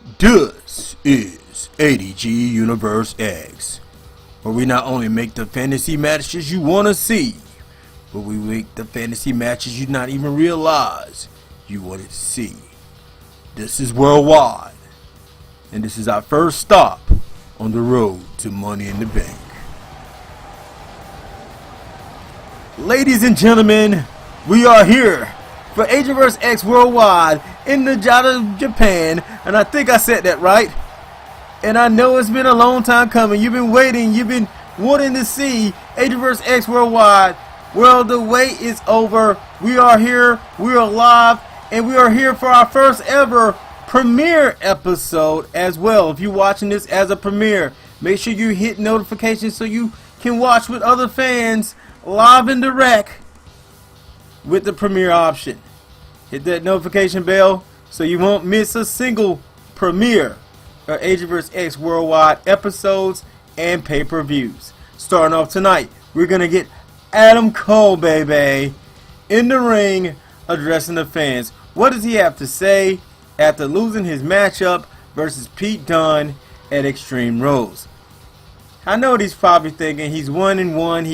This is ADG Universe Ex, where we not only make the fantasy matches you want to see, but we make the fantasy matches you not even realize you wanted to see. This is worldwide, and this is our first stop on the road to Money in the Bank. Ladies and gentlemen, we are here for ADG Universe Ex Worldwide in Niigata, Japan, and I think I said that right. And I know it's been a long time coming. You've been waiting, you've been wanting to see ADG Universe Ex Worldwide. Well, the wait is over. We are here, we are live, and we are here for our first ever premiere episode as well. If you're watching this as a premiere, make sure you hit notifications so you can watch with other fans live and direct with the premiere option. Hit that notification bell so you won't miss a single premiere of ADG Universe Ex Worldwide episodes and pay-per-views. Starting off tonight, we're gonna get Adam Cole, baby, in the ring addressing the fans. What does he have to say after losing his matchup versus Pete Dunne at Extreme Rules? I know what he's probably thinking. He's 1-1.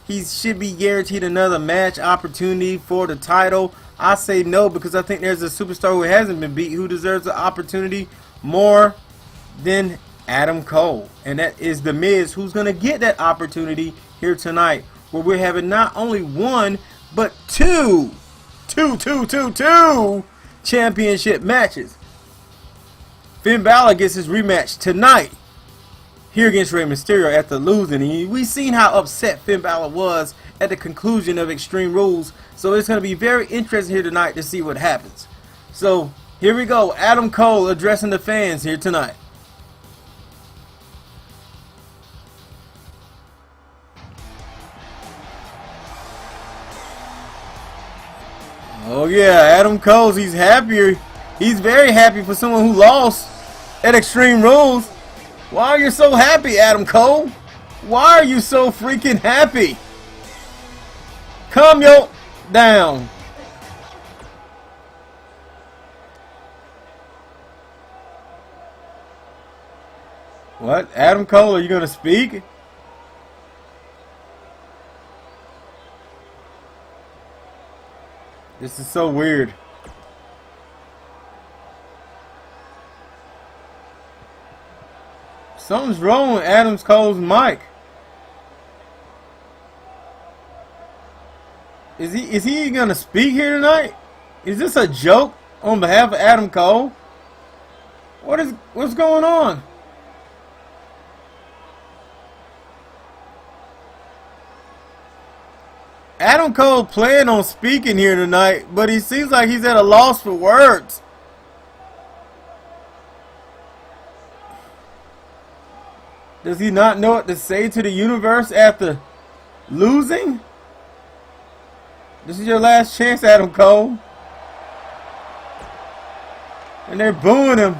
He should be guaranteed another match opportunity for the title. I say no, because I think there's a superstar who hasn't been beat who deserves the opportunity more than Adam Cole, and that is The Miz, who's going to get that opportunity here tonight, where we're having not only one but two championship matches. Finn Balor gets his rematch tonight here against Rey Mysterio after losing, and we've seen how upset Finn Balor was at the conclusion of Extreme Rules, so it's going to be very interesting here tonight to see what happens. So here we go, Adam Cole addressing the fans here tonight. Oh yeah, Adam Cole, he's happier. He's very happy for someone who lost at Extreme Rules. Why are you so happy, Adam Cole? Why are you so freaking happy? Calm your down. What? Adam Cole, are you going to speak? This is so weird. Something's wrong with Adam Cole's mic. Is he gonna speak here tonight? Is this a joke on behalf of Adam Cole? What's going on? Adam Cole planned on speaking here tonight, but he seems like he's at a loss for words. Does he not know what to say to the universe after losing? This is your last chance, Adam Cole. And they're booing him.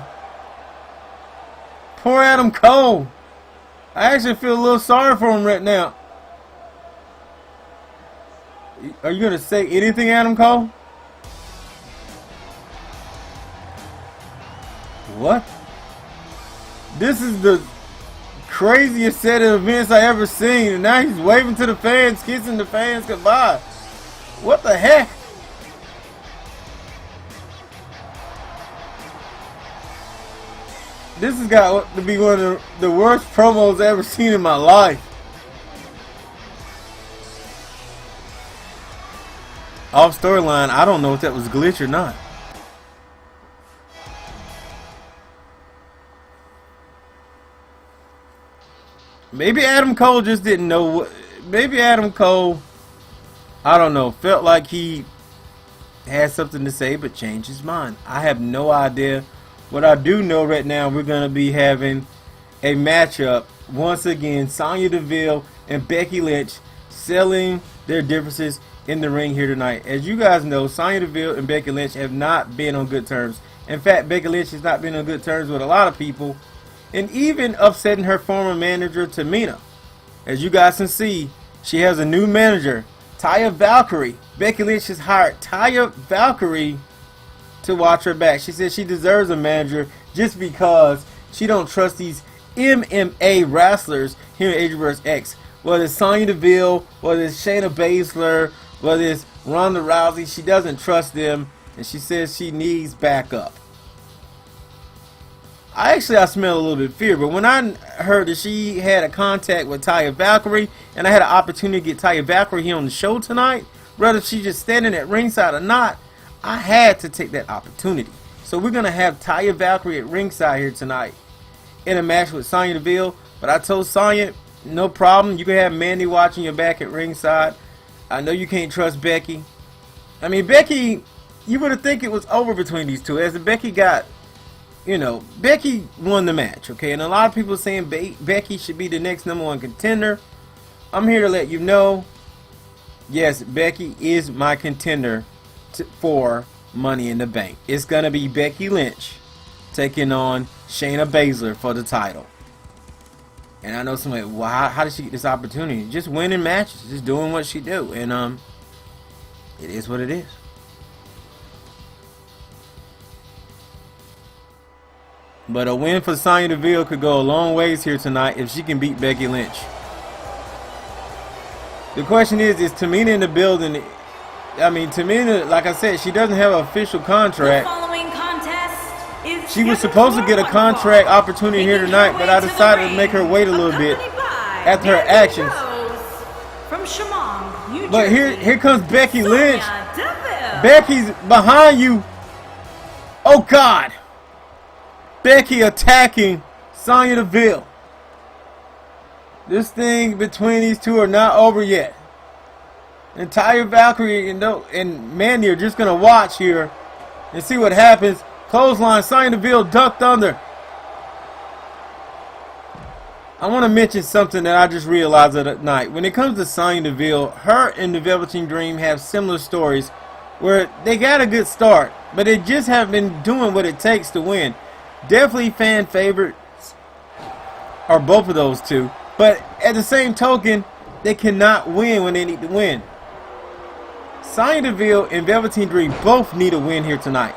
Poor Adam Cole. I actually feel a little sorry for him right now. Are you going to say anything, Adam Cole? What? This is the craziest set of events I ever seen, and now he's waving to the fans, kissing the fans goodbye. What the heck? This has got to be one of the worst promos I've ever seen in my life. Off storyline, I don't know if that was a glitch or not. Maybe Adam Cole just didn't know what. Maybe Adam Cole, I don't know, felt like he had something to say but changed his mind. I have no idea. What I do know right now, we're going to be having a matchup once again. Sonya Deville and Becky Lynch selling their differences in the ring here tonight. As you guys know, Sonya Deville and Becky Lynch have not been on good terms. In fact, Becky Lynch has not been on good terms with a lot of people, and even upsetting her former manager, Tamina. As you guys can see, she has a new manager, Taya Valkyrie. Becky Lynch has hired Taya Valkyrie to watch her back. She said she deserves a manager just because she don't trust these MMA wrestlers here in ADG X. Whether it's Sonya Deville, whether it's Shayna Baszler, whether it's Ronda Rousey, she doesn't trust them, and she says she needs backup. I smell a little bit of fear, but when I heard that she had a contact with Taya Valkyrie, and I had an opportunity to get Taya Valkyrie here on the show tonight, whether she's just standing at ringside or not, I had to take that opportunity. So we're going to have Taya Valkyrie at ringside here tonight in a match with Sonya Deville. But I told Sonya, no problem. You can have Mandy watching your back at ringside. I know you can't trust Becky. I mean, Becky, you would have think it was over between these two. As Becky got, you know, Becky won the match, okay? And a lot of people are saying Becky should be the next #1 contender. I'm here to let you know, yes, Becky is my contender for Money in the Bank. It's going to be Becky Lynch taking on Shayna Baszler for the title. And I know somebody, well, how did she get this opportunity? Just winning matches, just doing what she do. And it is what it is. But a win for Sonya Deville could go a long ways here tonight if she can beat Becky Lynch. The question is Tamina in the building? I mean, Tamina, like I said, she doesn't have an official contract. The following contest is she was supposed to get a contract opportunity here tonight, but I decided to make her wait a little bit after her actions. From Shamong, New But Jersey, here comes Becky Lynch. Deville. Becky's behind you. Oh God. Becky attacking Sonya Deville. This thing between these two are not over yet. And Taya Valkyrie and Mandy are just going to watch here and see what happens. Clothesline, Sonya Deville ducked under. I want to mention something that I just realized at night. When it comes to Sonya Deville, her and the Velveteen Dream have similar stories where they got a good start, but they just haven't been doing what it takes to win. Definitely fan favorites are both of those two, but at the same token, they cannot win when they need to win. Sonya Deville and Velveteen Dream both need a win here tonight.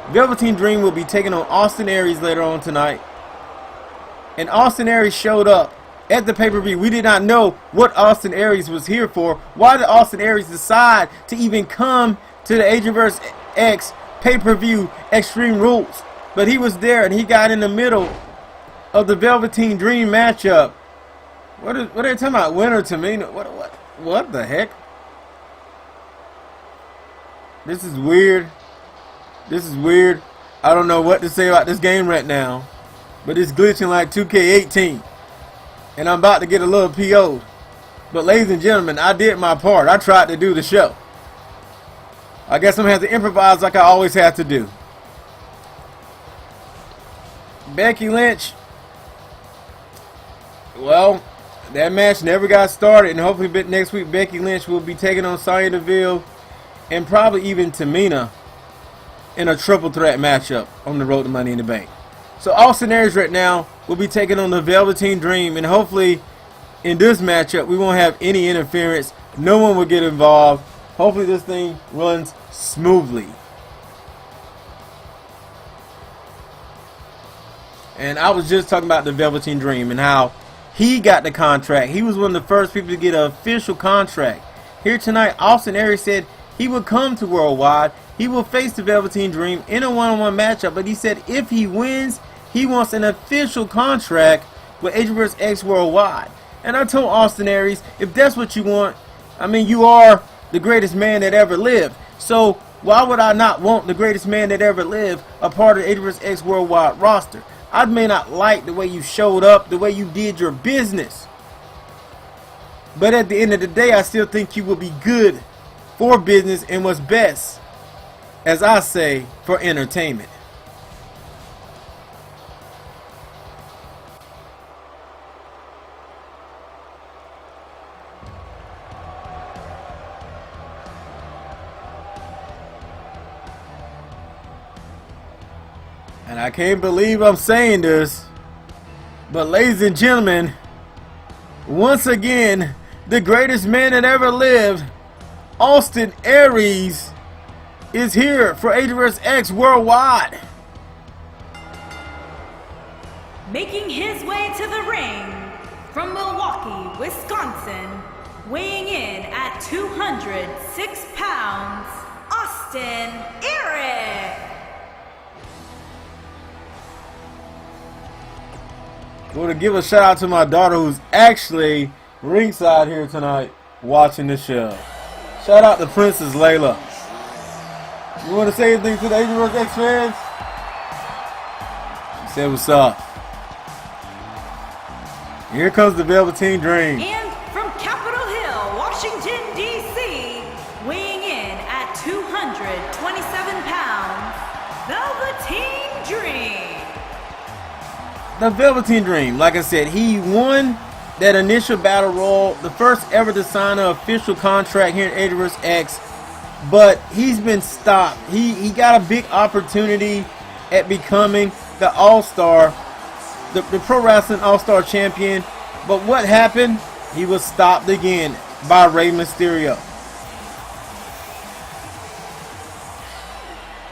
Velveteen Dream will be taking on Austin Aries later on tonight. And Austin Aries showed up at the pay-per-view. We did not know what Austin Aries was here for. Why did Austin Aries decide to even come to the ADG Universe Ex pay-per-view Extreme Rules? But he was there and he got in the middle of the Velveteen Dream matchup. What are they talking about? Winner Tamina? What the heck? This is weird. This is weird. I don't know what to say about this game right now. But it's glitching like 2K18. And I'm about to get a little PO'd. But ladies and gentlemen, I did my part. I tried to do the show. I guess I'm going to have to improvise like I always have to do. Becky Lynch. Well, that match never got started. And hopefully next week Becky Lynch will be taking on Sonya Deville. And probably even Tamina in a triple threat matchup on the road to Money in the Bank. So Austin Aries right now will be taking on the Velveteen Dream. And hopefully in this matchup we won't have any interference. No one will get involved. Hopefully this thing runs smoothly. And I was just talking about the Velveteen Dream and how he got the contract. He was one of the first people to get an official contract. Here tonight, Austin Aries said he would come to Worldwide. He will face the Velveteen Dream in a one-on-one matchup. But he said if he wins, he wants an official contract with ADG Universe Ex Worldwide. And I told Austin Aries, if that's what you want, I mean, you are the greatest man that ever lived. So why would I not want the greatest man that ever lived a part of the ADG Universe Ex Worldwide roster? I may not like the way you showed up, the way you did your business. But at the end of the day, I still think you will be good for business and what's best, as I say, for entertainment. And I can't believe I'm saying this, but ladies and gentlemen, once again, the greatest man that ever lived, Austin Aries, is here for ADG Universe Ex Worldwide. Making his way to the ring from Milwaukee, Wisconsin, weighing in at 206 pounds, Austin Aries. I want to give a shout out to my daughter who's actually ringside here tonight watching the show. Shout out to Princess Layla. You want to say anything to the ADG Universe Ex fans? Say what's up. Here comes the Velveteen Dream. And from Capitol Hill, Washington, D.C., weighing in at 227 pounds, Velveteen Dream. The Velveteen Dream, like I said, he won that initial battle royal, the first ever to sign an official contract here in ADG Universe X, but he's been stopped. He got a big opportunity at becoming the All-Star, the Pro Wrestling All-Star Champion, but what happened? He was stopped again by Rey Mysterio.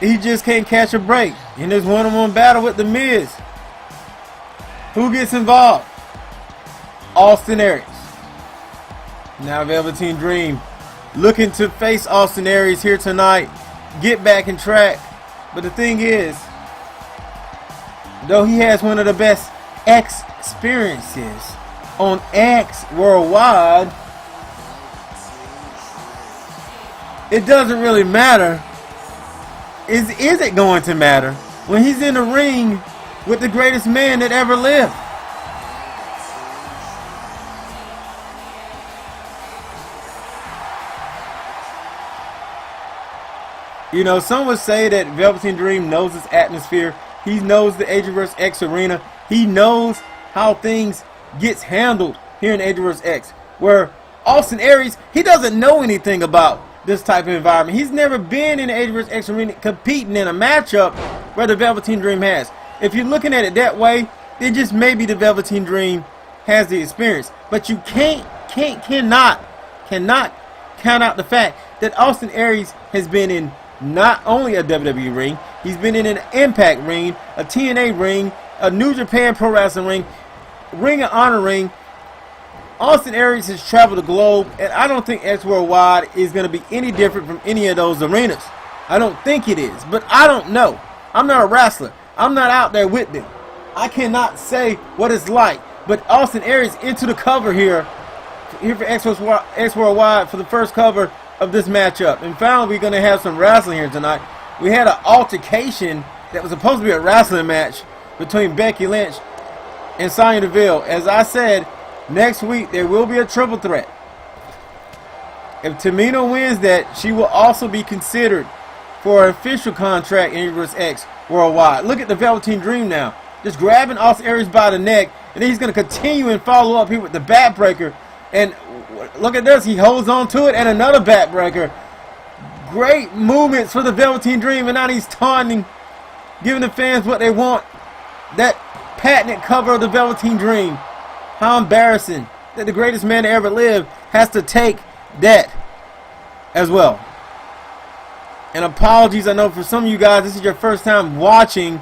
He just can't catch a break in this one-on-one battle with The Miz. Who gets involved? Austin Aries. Now Velveteen Dream looking to face Austin Aries here tonight, get back in track. But the thing is, though he has one of the best X experiences on X Worldwide, it doesn't really matter. Is it going to matter when he's in the ring with the greatest man that ever lived? You know, some would say that Velveteen Dream knows his atmosphere. He knows the ADG Universe X arena. He knows how things gets handled here in ADG Universe X. Where Austin Aries, he doesn't know anything about this type of environment. He's never been in the ADG Universe X arena competing in a matchup where the Velveteen Dream has. If you're looking at it that way, then just maybe the Velveteen Dream has the experience. But you cannot count out the fact that Austin Aries has been in not only a WWE ring, he's been in an Impact ring, a TNA ring, a New Japan Pro Wrestling ring, Ring of Honor ring. Austin Aries has traveled the globe, and I don't think X Worldwide is going to be any different from any of those arenas. I don't think it is, but I don't know. I'm not a wrestler. I'm not out there with them. I cannot say what it's like. But Austin Aries into the cover here for X Worldwide for the first cover of this matchup. And finally, we're going to have some wrestling here tonight. We had an altercation that was supposed to be a wrestling match between Becky Lynch and Sonya Deville. As I said, next week there will be a triple threat. If Tamina wins that, she will also be considered for an official contract in Universe X Worldwide. Look at the Velveteen Dream now. Just grabbing Austin Aries by the neck, and then he's going to continue and follow up here with the backbreaker. And look at this, he holds on to it, and another backbreaker. Great movements for the Velveteen Dream, and now he's taunting, giving the fans what they want. That patented cover of the Velveteen Dream. How embarrassing that the greatest man to ever live has to take that as well. And apologies, I know for some of you guys, this is your first time watching,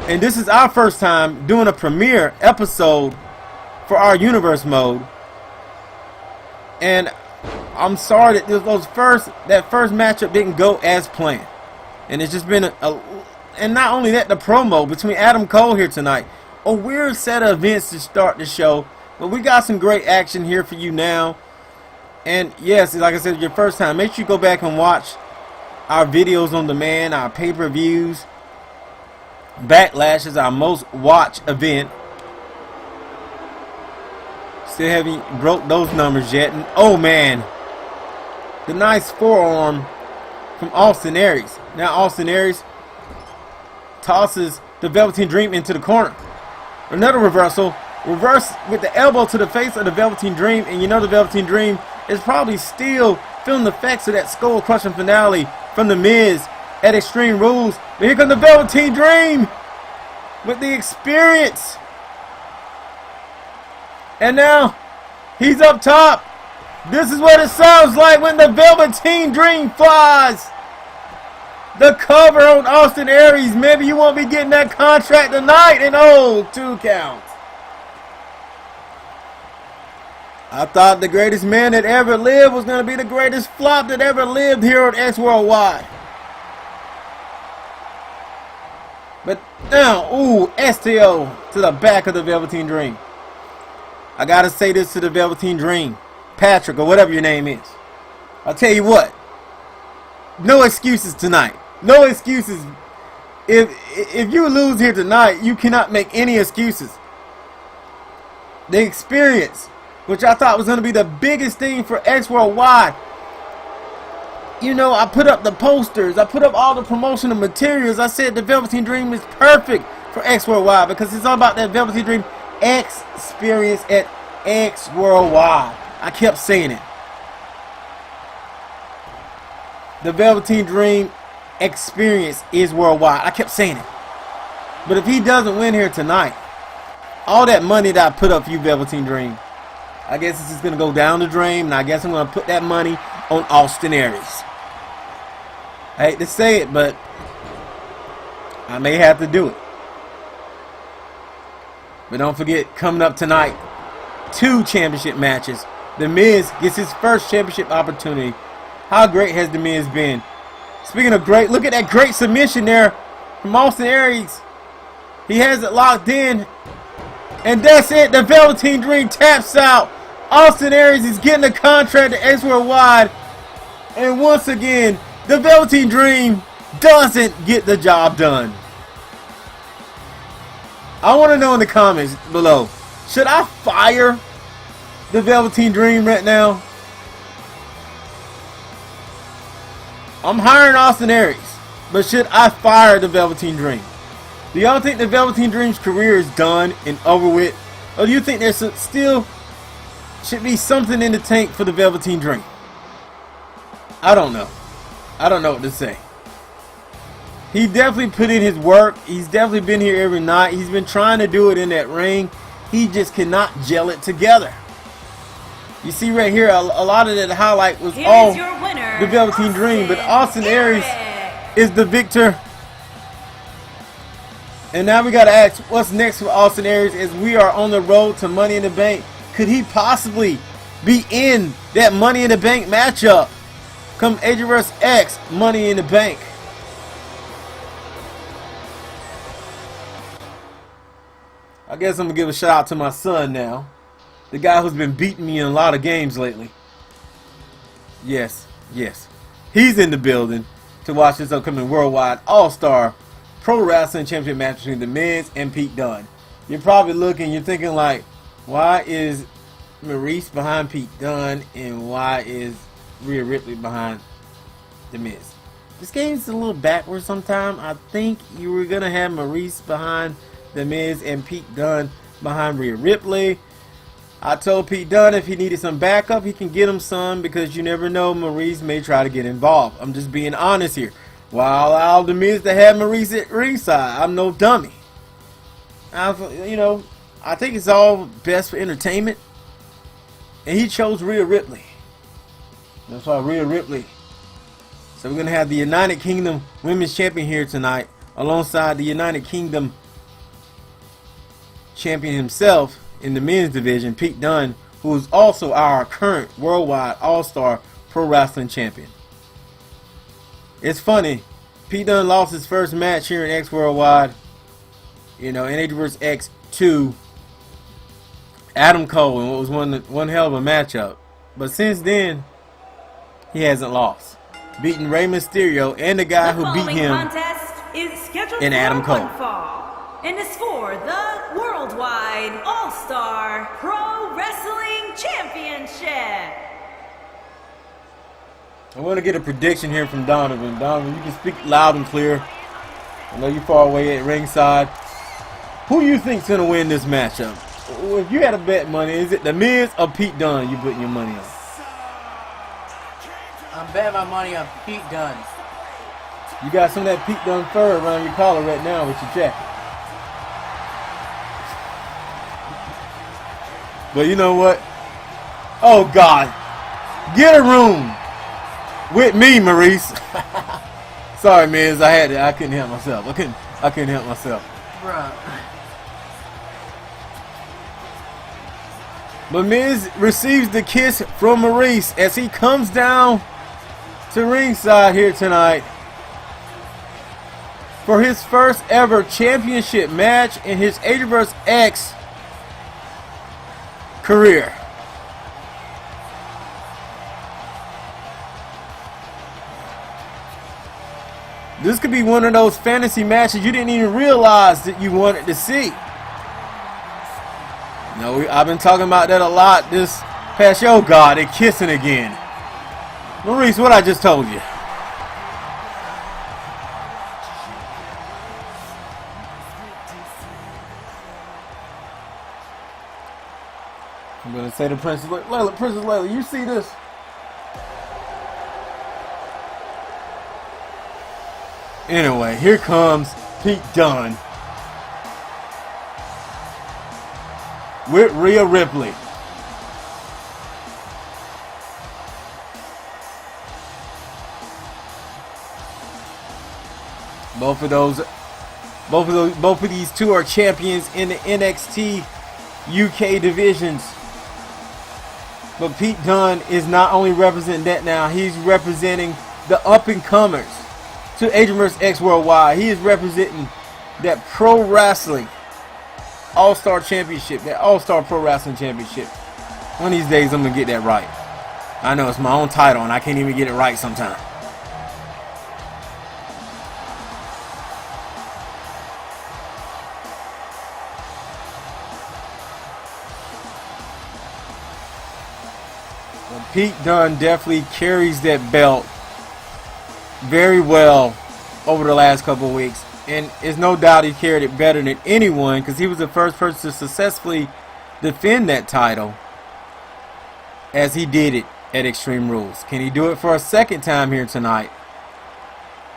and this is our first time doing a premiere episode for our universe mode. And I'm sorry that that first matchup didn't go as planned. And it's just been and not only that, the promo between Adam Cole here tonight. A weird set of events to start the show, but we got some great action here for you now. And yes, like I said, your first time, make sure you go back and watch our videos on demand, our pay-per-views. Backlash is our most watched event. Still haven't broke those numbers yet. And oh man, the nice forearm from Austin Aries. Now Austin Aries tosses the Velveteen Dream into the corner. Another reversal. Reverse with the elbow to the face of the Velveteen Dream. And you know the Velveteen Dream is probably still feeling the effects of that skull-crushing finale from The Miz at Extreme Rules. But here comes the Velveteen Dream with the experience. And now he's up top. This is what it sounds like when the Velveteen Dream flies The cover on Austin Aries. Maybe you won't be getting that contract tonight. And oh, 2 counts. I thought the greatest man that ever lived was going to be the greatest flop that ever lived here on X Worldwide. But now, ooh, STO to the back of the Velveteen Dream. I got to say this to the Velveteen Dream. Patrick, or whatever your name is. I'll tell you what. No excuses tonight. No excuses. If you lose here tonight, you cannot make any excuses. The experience, which I thought was going to be the biggest thing for X Worldwide. You know, I put up the posters. I put up all the promotional materials. I said the Velveteen Dream is perfect for X Worldwide because it's all about that Velveteen Dream experience at X Worldwide. I kept saying it. The Velveteen Dream experience is worldwide. I kept saying it. But if he doesn't win here tonight, all that money that I put up for you, Velveteen Dream, I guess it's just going to go down the drain, and I guess I'm going to put that money on Austin Aries. I hate to say it, but I may have to do it. But don't forget, coming up tonight, 2 championship matches. The Miz gets his first championship opportunity. How great has The Miz been? Speaking of great, look at that great submission there from Austin Aries. He has it locked in. And that's it. The Velveteen Dream taps out. Austin Aries is getting a contract at X Worldwide. And once again, the Velveteen Dream doesn't get the job done. I want to know in the comments below, should I fire the Velveteen Dream right now? I'm hiring Austin Aries, but should I fire the Velveteen Dream? Do y'all think the Velveteen Dream's career is done and over with? Or do you think there's still should be something in the tank for the Velveteen Dream? I don't know. I don't know what to say. He definitely put in his work. He's definitely been here every night. He's been trying to do it in that ring. He just cannot gel it together. You see right here, a lot of that highlight was all the Velveteen Dream, but Austin Aries is the victor. And now we got to ask, what's next for Austin Aries as we are on the road to Money in the Bank? Could he possibly be in that Money in the Bank matchup come ADG Universe Ex Money in the Bank? I guess I'm going to give a shout out to my son now. The guy who's been beating me in a lot of games lately. Yes, yes. He's in the building to watch this upcoming Worldwide All-Star Pro Wrestling Championship match between The Miz and Pete Dunne. You're probably looking, you're thinking like, why is Maurice behind Pete Dunne and why is Rhea Ripley behind The Miz? This game's a little backwards sometimes. I think you were going to have Maurice behind The Miz and Pete Dunne behind Rhea Ripley. I told Pete Dunne if he needed some backup, he can get him some because you never know, Maurice may try to get involved. I'm just being honest here. Why allow The Miz to have Maurice at ringside? I'm no dummy. I think it's all best for entertainment. And he chose Rhea Ripley. That's why Rhea Ripley. So we're going to have the United Kingdom Women's Champion here tonight alongside the United Kingdom Champion himself in the men's division, Pete Dunne, who is also our current Worldwide All-Star Pro Wrestling Champion. It's funny, Pete Dunne lost his first match here in X Worldwide, in ADG Universe Ex 2, Adam Cole, and it was one hell of a matchup. But since then, he hasn't lost, beating Rey Mysterio and the guy who beat him in Adam Cole. And is for the Worldwide All-Star Pro Wrestling Championship. I want to get a prediction here from Donovan. Donovan, you can speak loud and clear. I know you're far away at ringside. Who do you think's going to win this matchup? If you had to bet money, is it The Miz or Pete Dunne you putting your money on? I'm betting my money on Pete Dunne. You got some of that Pete Dunne fur around your collar right now with your jacket. But you know what? Oh God, get a room with me, Maurice. Sorry, Miz. I couldn't help myself. I couldn't help myself. Bruh. But Miz receives the kiss from Aries as he comes down to ringside here tonight for his first ever championship match in his ADG Universe Ex career. This could be one of those fantasy matches you didn't even realize that you wanted to see. No, I've been talking about that a lot this past show. Oh God, they're kissing again. Maurice, what I just told you. I'm gonna say to Princess Layla, Princess Layla, you see this? Anyway, here comes Pete Dunne with Rhea Ripley. Both of these two are champions in the NXT UK divisions. But Pete Dunne is not only representing that now, he's representing the up-and-comers to ADG Universe Ex Worldwide. He is representing that Pro Wrestling All-Star Championship, that All-Star Pro Wrestling Championship. One of these days I'm going to get that right. I know it's my own title and I can't even get it right sometimes. Pete Dunne definitely carries that belt very well over the last couple of weeks, and there's no doubt he carried it better than anyone because he was the first person to successfully defend that title as he did it at Extreme Rules. Can he do it for a second time here tonight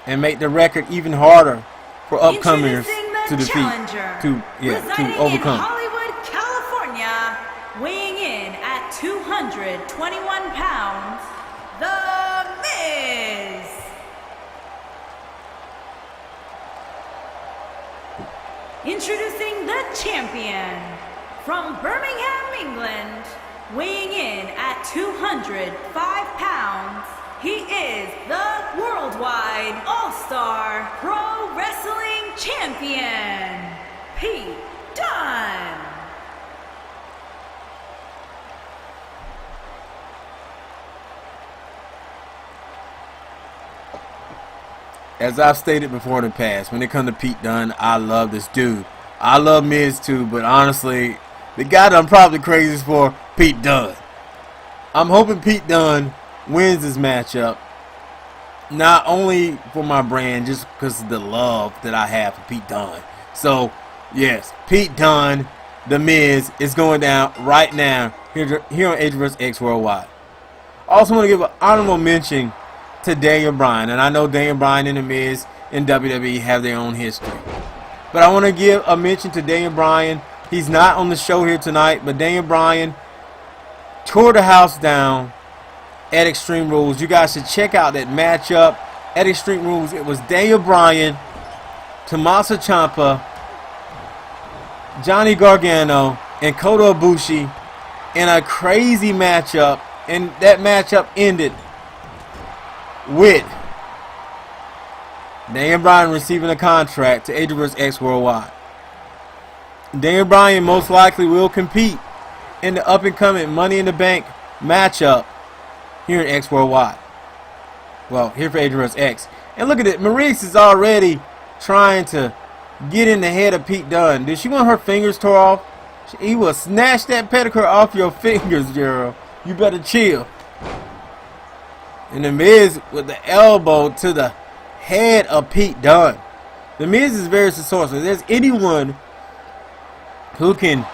and make the record even harder for upcomers to defeat, to overcome? In Hollywood, California, weighing in at 221 pounds, The Miz. Introducing the champion from Birmingham, England, weighing in at 205 pounds, he is the Worldwide All-Star Pro Wrestling Champion, Pete Dunne. As I've stated before in the past, when it comes to Pete Dunne, I love this dude. I love Miz too, but honestly, the guy that I'm probably craziest for, Pete Dunne. I'm hoping Pete Dunne wins this matchup, not only for my brand, just because of the love that I have for Pete Dunne. So, yes, Pete Dunne, The Miz, is going down right now here on ADG Universe Ex Worldwide. I also want to give an honorable mention to Daniel Bryan, and I know Daniel Bryan and The Miz in WWE have their own history, but I want to give a mention to Daniel Bryan. He's not on the show here tonight, but Daniel Bryan tore the house down at Extreme Rules. You guys should check out that matchup at Extreme Rules. It was Daniel Bryan, Tommaso Ciampa, Johnny Gargano, and Kota Ibushi in a crazy matchup, and that matchup ended with Daniel Bryan receiving a contract to ADG Universe Ex Worldwide. Daniel Bryan most likely will compete in the up-and-coming Money in the Bank matchup here in X Worldwide. Well, here for ADG Universe Ex. And look at it, Maurice is already trying to get in the head of Pete Dunne. Did she want her fingers tore off? He will snatch that pedicure off your fingers, girl. You better chill. And The Miz with the elbow to the head of Pete Dunne. The Miz is very resourceful. If there's anyone who can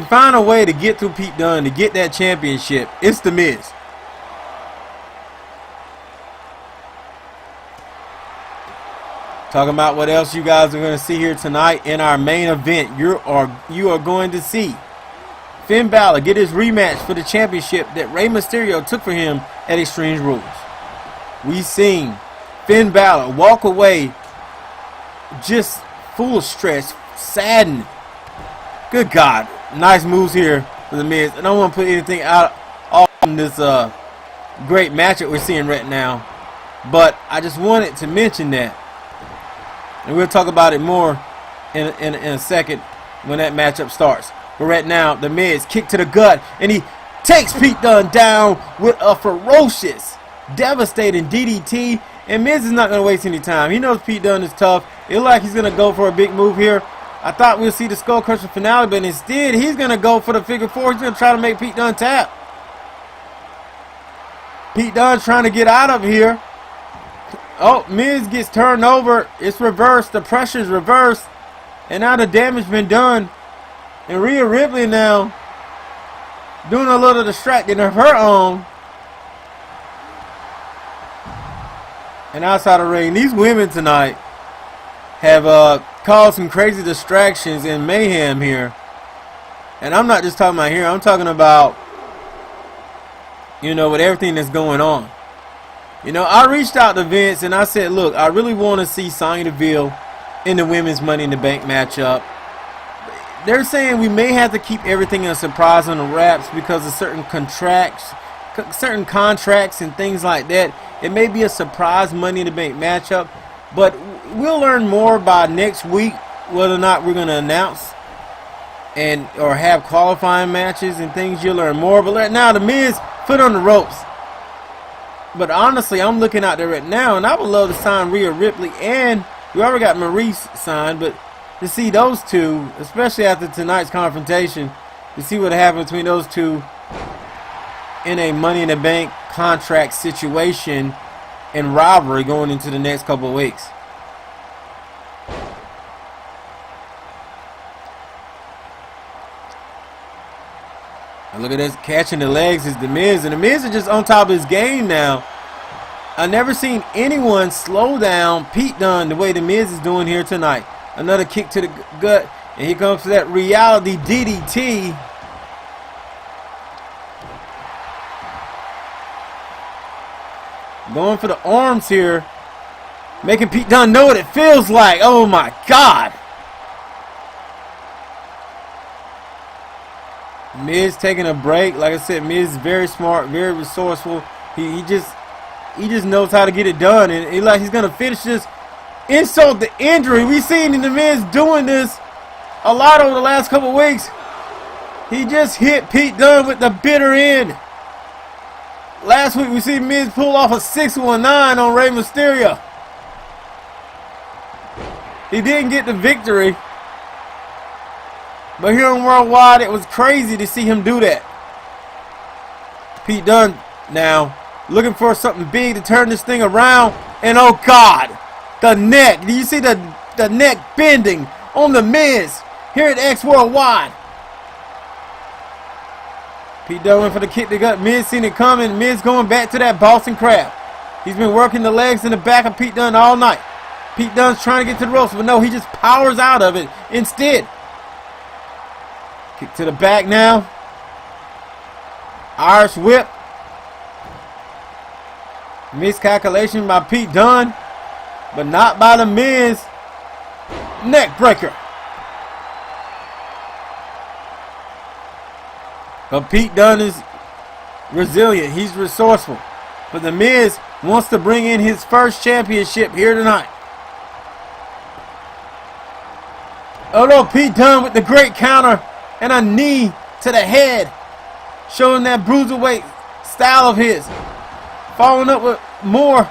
find a way to get through Pete Dunne to get that championship, it's The Miz. Talking about what else you guys are going to see here tonight in our main event. You are going to see Finn Balor get his rematch for the championship that Rey Mysterio took for him at Extreme Rules. We've seen Finn Balor walk away just full of stress, saddened. Good God. Nice moves here for the Miz. I don't want to put anything out on this great match that we're seeing right now, but I just wanted to mention that. And we'll talk about it more in a second when that matchup starts. But right now, the Miz kick to the gut, and he takes Pete Dunne down with a ferocious, devastating DDT. And Miz is not going to waste any time. He knows Pete Dunne is tough. It looks like he's going to go for a big move here. I thought we'll see the Skull Crusher finale, but instead, he's going to go for the figure four. He's going to try to make Pete Dunne tap. Pete Dunne's trying to get out of here. Oh, Miz gets turned over. It's reversed. The pressure's reversed. And now the damage been done. And Rhea Ripley now doing a little distracting of her own. And outside the ring, these women tonight have caused some crazy distractions and mayhem here. And I'm not just talking about here. I'm talking about, you know, with everything that's going on. You know, I reached out to Vince and I said, look, I really want to see Sonya Deville in the women's Money in the Bank matchup. They're saying we may have to keep everything a surprise on the wraps because of certain contracts and things like that. It may be a surprise Money in the Bank matchup, but we'll learn more by next week whether or not we're going to announce or have qualifying matches and things. You'll learn more. But right now, the Miz foot on the ropes. But honestly, I'm looking out there right now, and I would love to sign Rhea Ripley, and we already got Maurice signed, but to see those two, especially after tonight's confrontation, to see what happened between those two in a Money in the Bank contract situation and rivalry going into the next couple of weeks. And look at this, catching the legs is The Miz, and The Miz is just on top of his game now. I've never seen anyone slow down Pete Dunne the way The Miz is doing here tonight. Another kick to the gut, and here comes that reality DDT. Going for the arms here, making Pete Dunne know what it feels like. Oh my God. Miz taking a break. Like I said, Miz is very smart, very resourceful. He just knows how to get it done, and he's gonna finish this. Insult the injury. We've seen The Miz doing this a lot over the last couple of weeks. He just hit Pete Dunne with the bitter end. Last week we see Miz pull off a 619 on Rey Mysterio. He didn't get the victory, but here on Worldwide, it was crazy to see him do that. Pete Dunne now looking for something big to turn this thing around, and oh God, the neck. Do you see the neck bending on The Miz here at X Worldwide? Pete Dunne went for the kick to gut. Miz seen it coming. Miz going back to that Boston Crab. He's been working the legs in the back of Pete Dunne all night. Pete Dunne's trying to get to the ropes, but no, he just powers out of it instead. Kick to the back now. Irish whip. Miscalculation by Pete Dunne, but not by The Miz. Neck breaker. But Pete Dunne is resilient. He's resourceful. But The Miz wants to bring in his first championship here tonight. Oh no, Pete Dunne with the great counter and a knee to the head, showing that bruiserweight style of his. Following up with more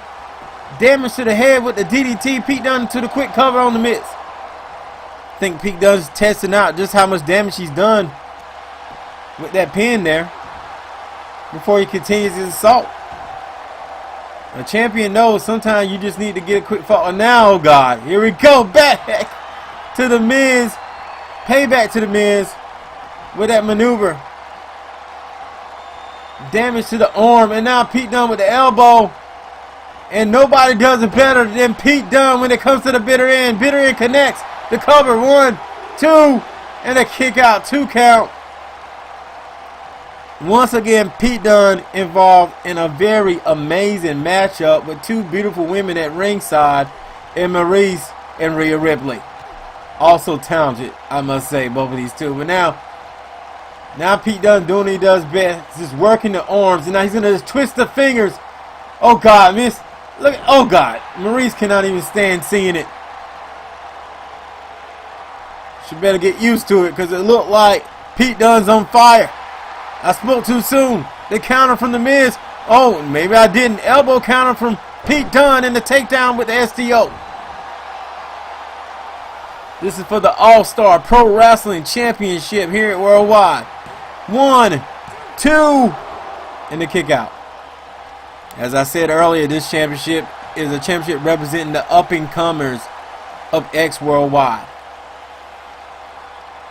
damage to the head with the DDT. Pete Dunne to the quick cover on The Miz. I think Pete Dunne's testing out just how much damage he's done with that pin there before he continues his assault. A champion knows sometimes you just need to get a quick fall. And now, oh God, here we go, back to The Miz. Payback to The Miz with that maneuver. Damage to the arm, and now Pete Dunne with the elbow. And nobody does it better than Pete Dunne when it comes to the bitter end. Bitter end connects. The cover, 1, 2, and a kick out, 2 count. Once again, Pete Dunne involved in a very amazing matchup with two beautiful women at ringside, and Aries and Rhea Ripley. Also talented, I must say, both of these two. But now Pete Dunne doing what he does best, just working the arms, and now he's gonna just twist the fingers. Oh God, miss! Look! Oh God, Aries cannot even stand seeing it. She better get used to it, because it looked like Pete Dunne's on fire. I spoke too soon. The counter from The Miz. Oh, maybe I didn't. Elbow counter from Pete Dunne and the takedown with the STO. This is for the All-Star Pro Wrestling Championship here at Worldwide. 1, 2, and the kick out. As I said earlier, this championship is a championship representing the up-and-comers of X Worldwide.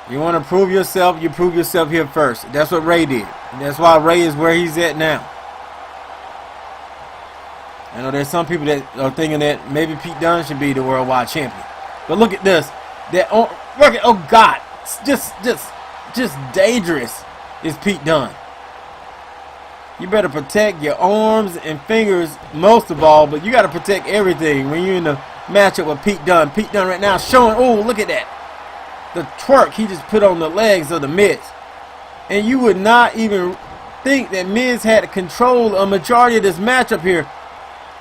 You want to prove yourself, you prove yourself here first. That's what Rey did. And that's why Rey is where he's at now. I know there's some people that are thinking that maybe Pete Dunne should be the worldwide champion. But look at this. Oh God. Just dangerous is Pete Dunne. You better protect your arms and fingers most of all, but you got to protect everything when you're in the matchup with Pete Dunne. Pete Dunne right now showing, oh, look at that. The twerk he just put on the legs of the Miz. And you would not even think that Miz had control a majority of this matchup here.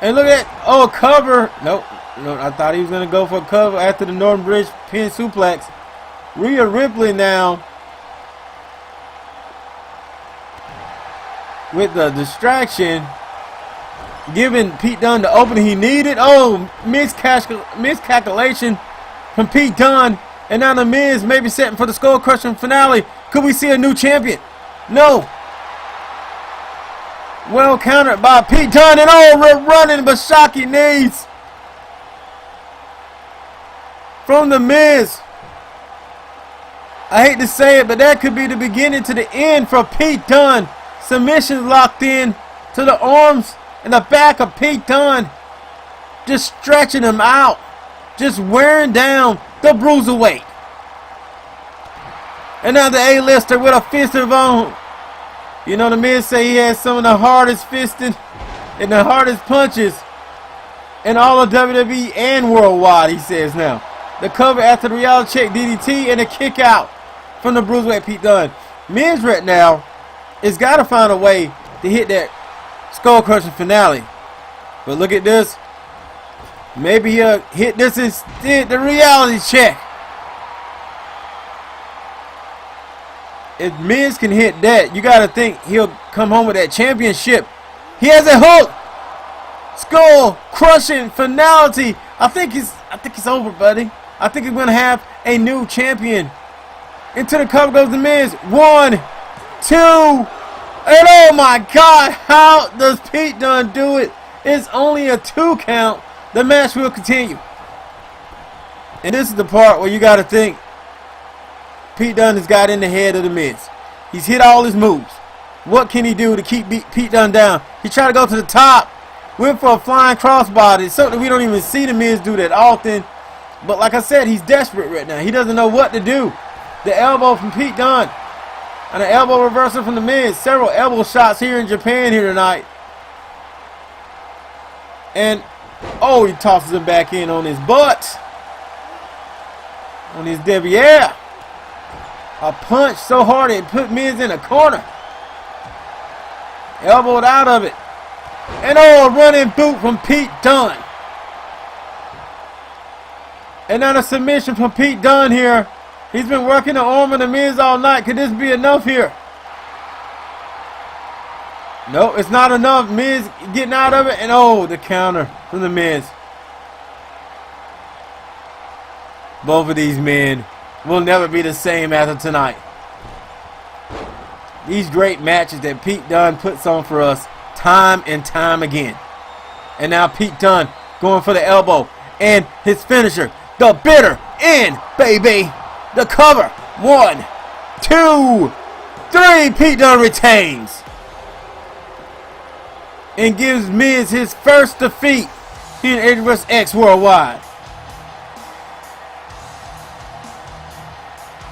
And look at that. Oh, a cover. Nope. I thought he was going to go for a cover after the Northern Bridge pin suplex. Rhea Ripley now with the distraction, giving Pete Dunne the opening he needed. Oh, miscalculation from Pete Dunne. And now the Miz may be setting for the skull crushing finale. Could we see a new champion? No. Well countered by Pete Dunne, and we're running Bashaki knees from the Miz. I hate to say it, but that could be the beginning to the end for Pete Dunne. Submissions locked in to the arms and the back of Pete Dunne. Just stretching him out. Just wearing down the bruiserweight. And now the A-lister with a fist of own. You know, the Miz say he has some of the hardest fisting and the hardest punches in all of WWE and worldwide, he says now. The cover after the reality check DDT and a kick out from the bruiserweight Pete Dunne. Miz right now has got to find a way to hit that skull crushing finale. But look at this. Maybe he'll hit this instead, the reality check. If Miz can hit that, you got to think he'll come home with that championship. He has a hook. Skull crushing finality. I think it's over, buddy. I think he's going to have a new champion. Into the cover goes the Miz. 1, 2, and oh my God, how does Pete Dunne do it? It's only a 2 count. The match will continue. And this is the part where you got to think Pete Dunne has got in the head of the Miz. He's hit all his moves. What can he do to keep Pete Dunne down? He tried to go to the top. Went for a flying crossbody. Something we don't even see the Miz do that often. But like I said, he's desperate right now. He doesn't know what to do. The elbow from Pete Dunne. And an elbow reversal from the Miz. Several elbow shots here in Japan here tonight. And oh, he tosses him back in on his butt. On his derriere. A punch so hard it put Miz in a corner. Elbowed out of it. And oh, a running boot from Pete Dunne. And now a submission from Pete Dunne here. He's been working the arm of the Miz all night. Could this be enough here? No, it's not enough. Miz getting out of it. And oh, the counter from the Miz. Both of these men will never be the same after tonight. These great matches that Pete Dunne puts on for us time and time again. And now Pete Dunne going for the elbow and his finisher, the bitter end, baby. The cover. 1, 2, 3. Pete Dunne retains and gives Miz his first defeat here in ADG Universe Ex Worldwide.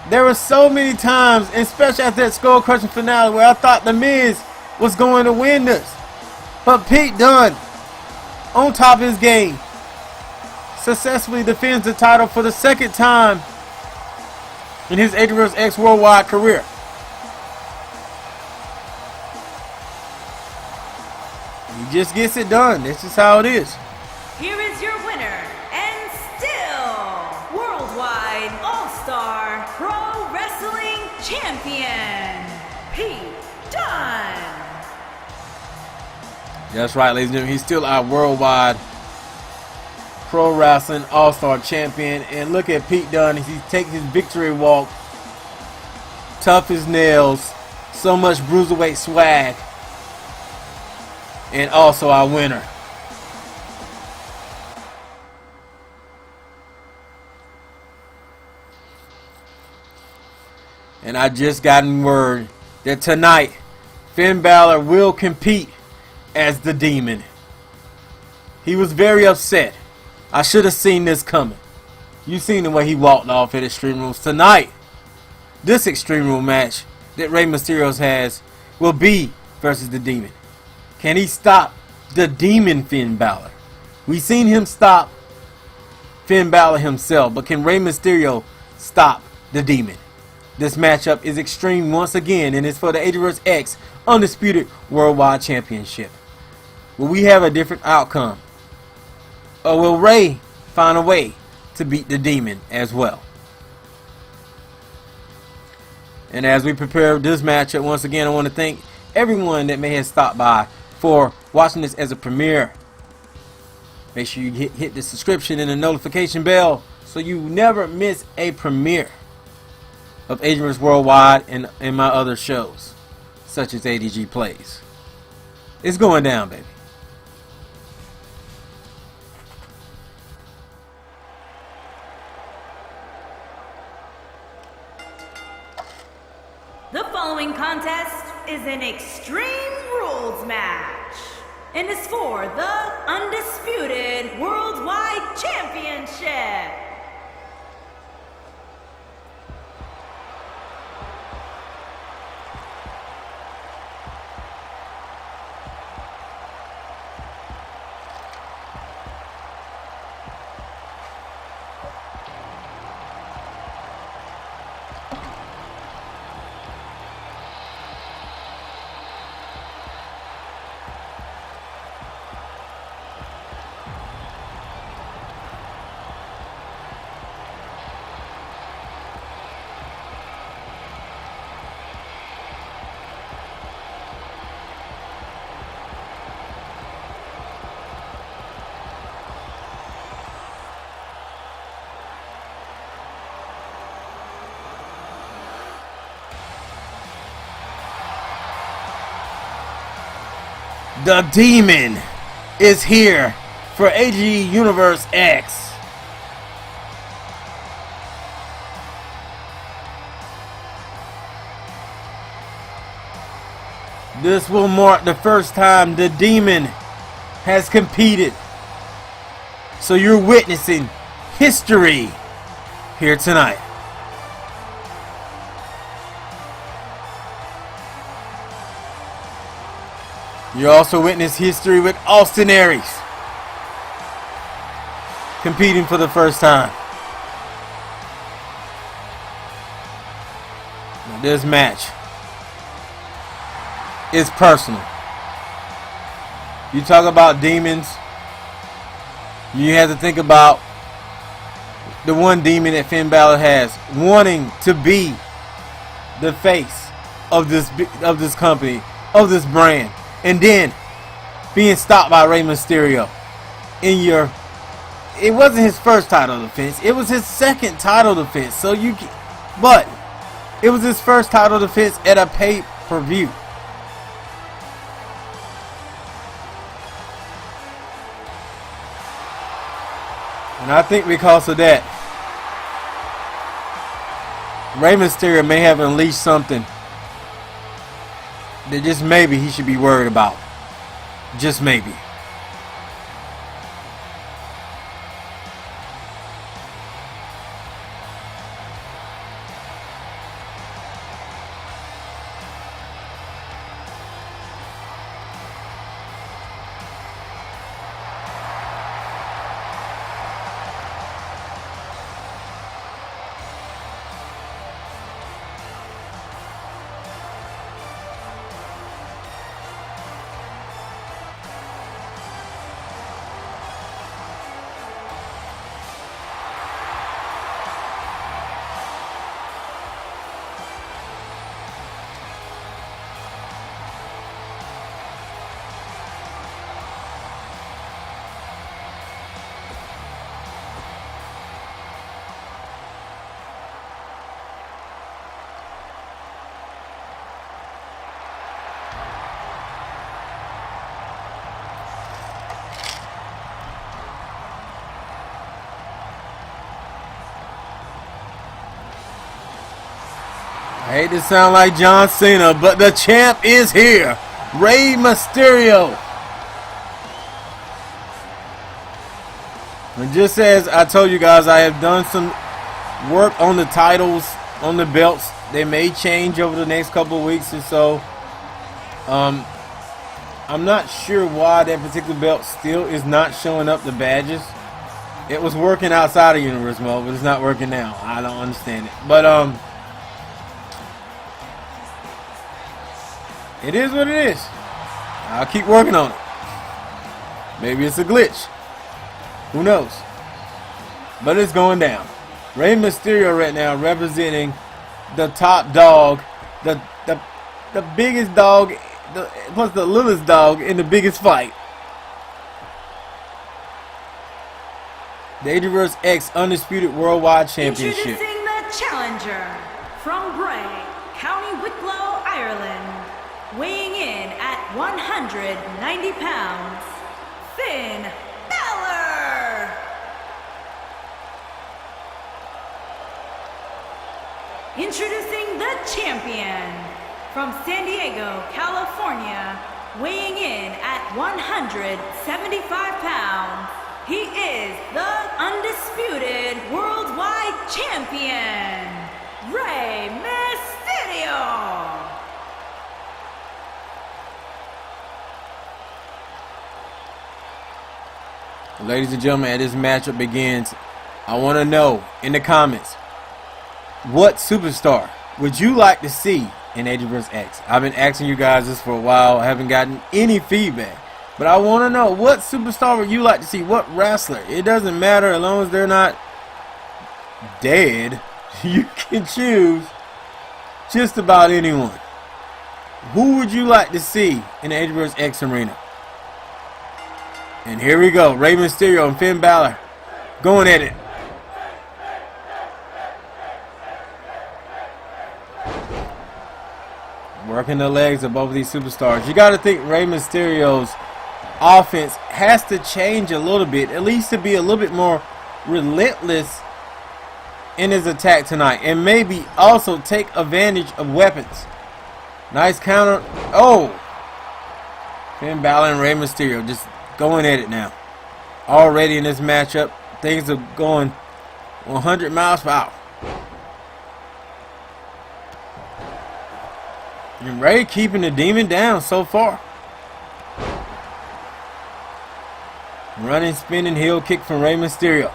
There were so many times, especially at that skull crushing finale, where I thought The Miz was going to win this. But Pete Dunne, on top of his game, successfully defends the title for the second time in his ADG Universe Ex Worldwide career. He just gets it done. This is how it is. Here is your winner, and still Worldwide All-Star Pro Wrestling Champion, Pete Dunne. That's right, ladies and gentlemen. He's still our Worldwide Pro Wrestling All-Star Champion. And look at Pete Dunne. He takes his victory walk. Tough as nails. So much bruiserweight swag. And also our winner. And I just gotten word that tonight Finn Balor will compete as the Demon. He was very upset. I should have seen this coming. You seen the way he walked off at Extreme Rules. Tonight, this Extreme Rule match that Rey Mysterio has will be versus the Demon. Can he stop the Demon Finn Balor? We seen him stop Finn Balor himself, but can Rey Mysterio stop the Demon? This matchup is extreme once again, and it's for the ADG Universe Ex Undisputed Worldwide Championship. Will we have a different outcome? Or will Rey find a way to beat the Demon as well? And as we prepare this matchup, once again, I want to thank everyone that may have stopped by for watching this as a premiere. Make sure you hit the subscription and the notification bell so you never miss a premiere of ADG Universe Worldwide and my other shows, such as ADG Plays. It's going down, baby. The following contest is an Extreme Rules match and is for the Undisputed Worldwide Championship. The Demon is here for ADG Universe X. This will mark the first time the Demon has competed. So you're witnessing history here tonight. You also witness history with Austin Aries competing for the first time. Now this match is personal. You talk about demons, you have to think about the one demon that Finn Balor has, wanting to be the face of this company, of this brand. And then being stopped by Rey Mysterio it wasn't his first title defense, it was his second title defense. But it was his first title defense at a pay-per-view. And I think because of that, Rey Mysterio may have unleashed something that just maybe he should be worried about. Just maybe. I hate to sound like John Cena, but the champ is here. Rey Mysterio. And just as I told you guys, I have done some work on the titles, on the belts. They may change over the next couple of weeks or so. I'm not sure why that particular belt still is not showing up the badges. It was working outside of Universe mode, but it's not working now. I don't understand it. But it is what it is. I'll keep working on it. Maybe it's a glitch. Who knows? But it's going down. Rey Mysterio right now representing the top dog, the biggest dog, plus the littlest dog in the biggest fight. The ADG Universe Ex Undisputed Worldwide Championship. Introducing the challenger from Bray, County Wicklow, Ireland, weighing in at 190 pounds, Finn Balor. Introducing the champion from San Diego, California, weighing in at 175 pounds. He is the Undisputed Worldwide Champion, Rey Mysterio. Ladies and gentlemen, as this matchup begins, I want to know in the comments, what superstar would you like to see in ADG Universe Ex? I've been asking you guys this for a while. I haven't gotten any feedback. But I want to know, what superstar would you like to see? What wrestler? It doesn't matter as long as they're not dead. You can choose just about anyone. Who would you like to see in the ADG Universe Ex arena? And here we go. Rey Mysterio and Finn Balor going at it. Working the legs of both of these superstars. You got to think Rey Mysterio's offense has to change a little bit, at least to be a little bit more relentless in his attack tonight, and maybe also take advantage of weapons. Nice counter. Oh, Finn Balor and Rey Mysterio just going at it now. Already in this matchup, things are going 100 miles per hour. And Rey keeping the demon down so far. Running, spinning heel kick from Rey Mysterio.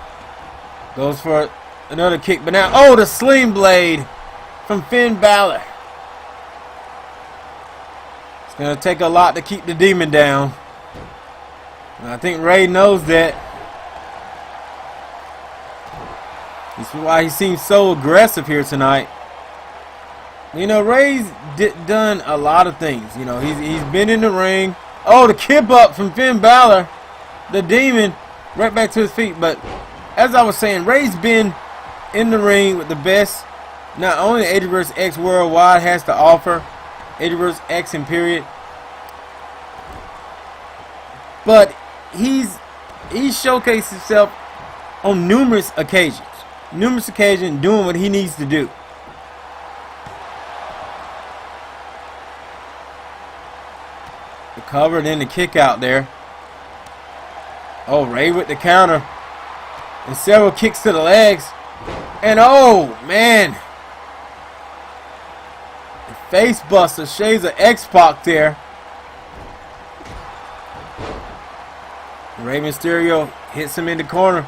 Goes for another kick, but now, oh, the sling blade from Finn Balor. It's going to take a lot to keep the demon down. And I think Rey knows that. This is why he seems so aggressive here tonight. You know, Rey's done a lot of things. You know, he's been in the ring. Oh, the kip up from Finn Balor. The demon right back to his feet. But as I was saying, Rey's been in the ring with the best. Not only ADG Universe Ex Worldwide has to offer, ADG Universe Ex and period, but he's showcased himself on numerous occasions doing what he needs to do. The cover and then the kick out there. Oh, Rey with the counter. And several kicks to the legs. And oh, man. The face buster. Shades of X-Pac there. Rey Mysterio hits him in the corner.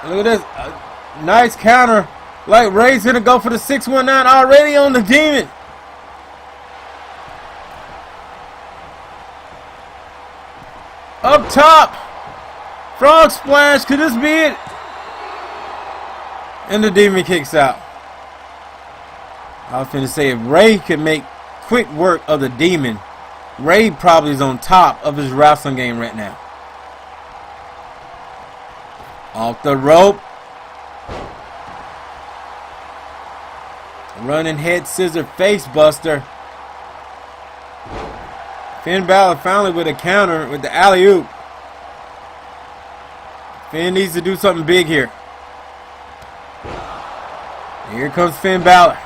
Look at this. Nice counter. Like Rey's going to go for the 619 already on the demon. Up top. Frog splash. Could this be it? And the demon kicks out. I was going to say, if Rey could make quick work of the demon, Rey probably is on top of his wrestling game right now. Off the rope. Running head scissor face buster. Finn Balor finally with a counter with the alley-oop. Finn needs to do something big here. Here comes Finn Balor.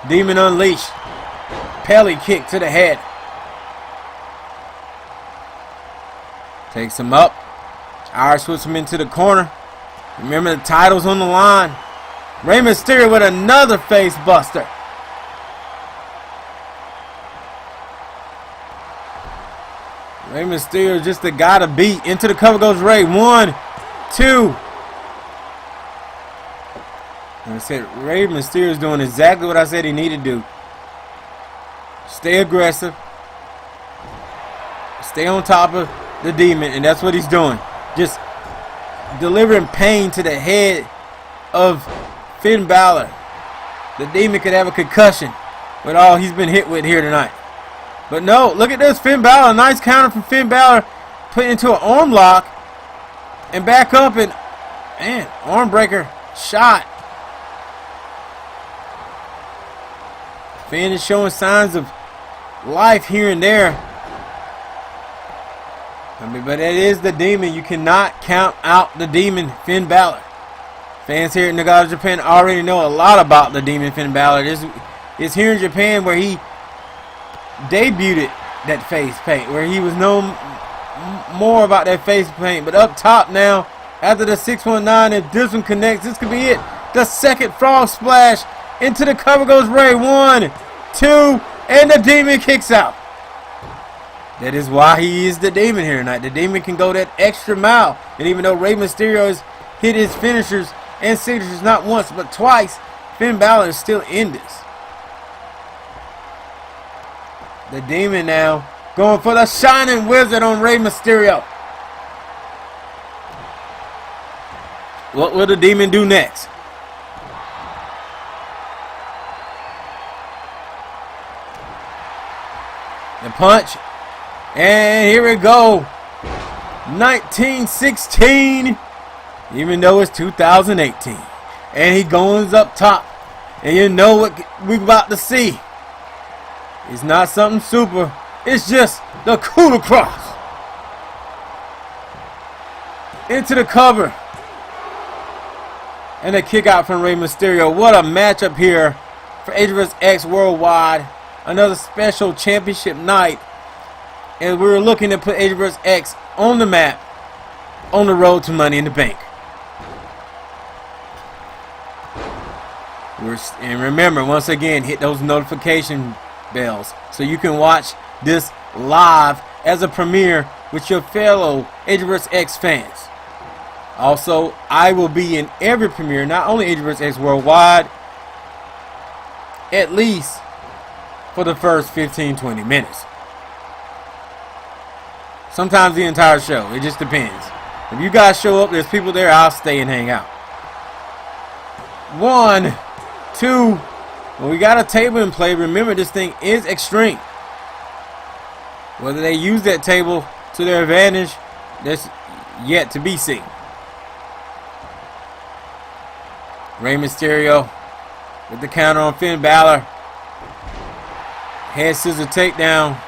Demon unleashed. Pelly kick to the head. Takes him up. Aries puts him into the corner. Remember, the title's on the line. Rey Mysterio with another face buster. Rey Mysterio is just the guy to beat. Into the cover goes Rey. 1, 2. And I said, Rey Mysterio is doing exactly what I said he needed to do. Stay aggressive. Stay on top of the Demon, and that's what he's doing. Just delivering pain to the head of Finn Balor. The Demon could have a concussion with all he's been hit with here tonight. But no, look at this. Finn Balor, nice counter from Finn Balor, put into an arm lock and back up, and man, arm breaker shot. Finn is showing signs of life here and there. I mean, but it is the Demon. You cannot count out the Demon, Finn Balor. Fans here in Nagano, Japan already know a lot about the Demon Finn Balor. This is here in Japan where he debuted that face paint, where he was known more about that face paint. But up top now, after the 619, if this one connects, this could be it. The second frog splash. Into the cover goes Rey. 1, 2, and the Demon kicks out. That is why he is the Demon here tonight. The Demon can go that extra mile. And even though Rey Mysterio has hit his finishers and signatures not once but twice, Finn Balor is still in this. The Demon now going for the Shining Wizard on Rey Mysterio. What will the Demon do next? The punch. And here we go. 1916. Even though it's 2018. And he goes up top. And you know what we're about to see. It's not something super. It's just the coup de cross. Into the cover. And a kick out from Rey Mysterio. What a matchup here for ADG Universe Ex Worldwide. Another special championship night. And we're looking to put ADG Universe Ex on the map. On the road to Money in the Bank. And remember, once again, hit those notification bells so you can watch this live as a premiere with your fellow ADG Universe Ex fans. Also, I will be in every premiere, not only ADG Universe Ex Worldwide, at least for the first 15-20 minutes. Sometimes the entire show. It just depends. If you guys show up, there's people there, I'll stay and hang out. 1, 2. Well, we got a table in play. Remember, this thing is extreme. Whether they use that table to their advantage, that's yet to be seen. Rey Mysterio with the counter on Finn Balor. Head scissor takedown.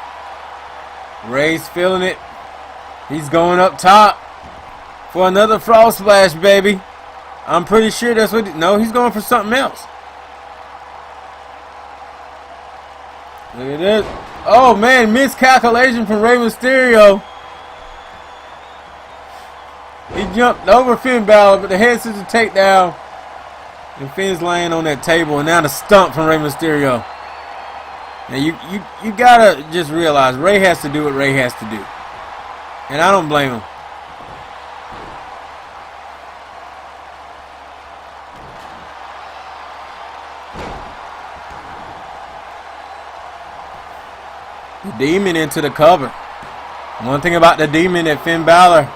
Rey's feeling it. He's going up top for another frog splash, baby. I'm pretty sure that's what. No, he's going for something else. Look at this. Oh, man, miscalculation from Rey Mysterio. He jumped over Finn Balor, but the head scissor takedown. And Finn's laying on that table, and now the stump from Rey Mysterio. Now you gotta just realize Rey has to do what Rey has to do. And I don't blame him. The Demon into the cover. One thing about the Demon that Finn Balor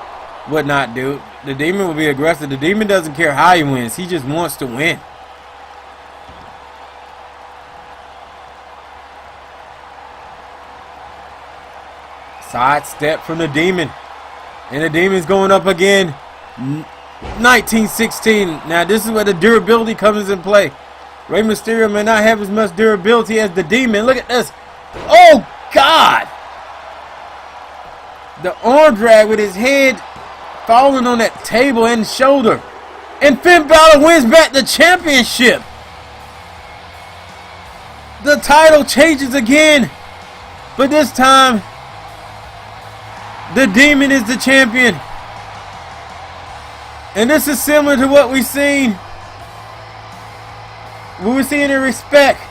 would not do, the Demon will be aggressive. The Demon doesn't care how he wins. He just wants to win. Side step from the Demon. And the Demon's going up again. 1916. Now this is where the durability comes in play. Rey Mysterio may not have as much durability as the Demon. Look at this. Oh God. The arm drag with his head falling on that table and shoulder. And Finn Balor wins back the championship. the title changes again. But this time, the Demon is the champion. And this is similar to what we've seen. We were seeing in respect.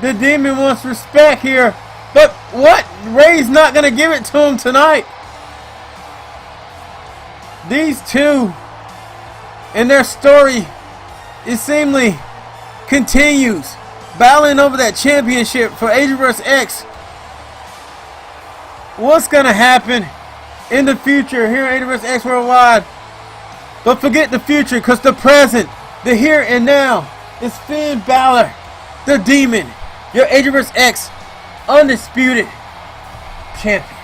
The Demon wants respect here. But what? Rey's not going to give it to him tonight. These two and their story, it seemingly continues. Battling over that championship for ADG Universe Ex. What's going to happen in the future here at ADG Universe Ex Worldwide? But forget the future, because the present, the here and now, is Finn Balor, the Demon, your ADG Universe Ex Undisputed Champion.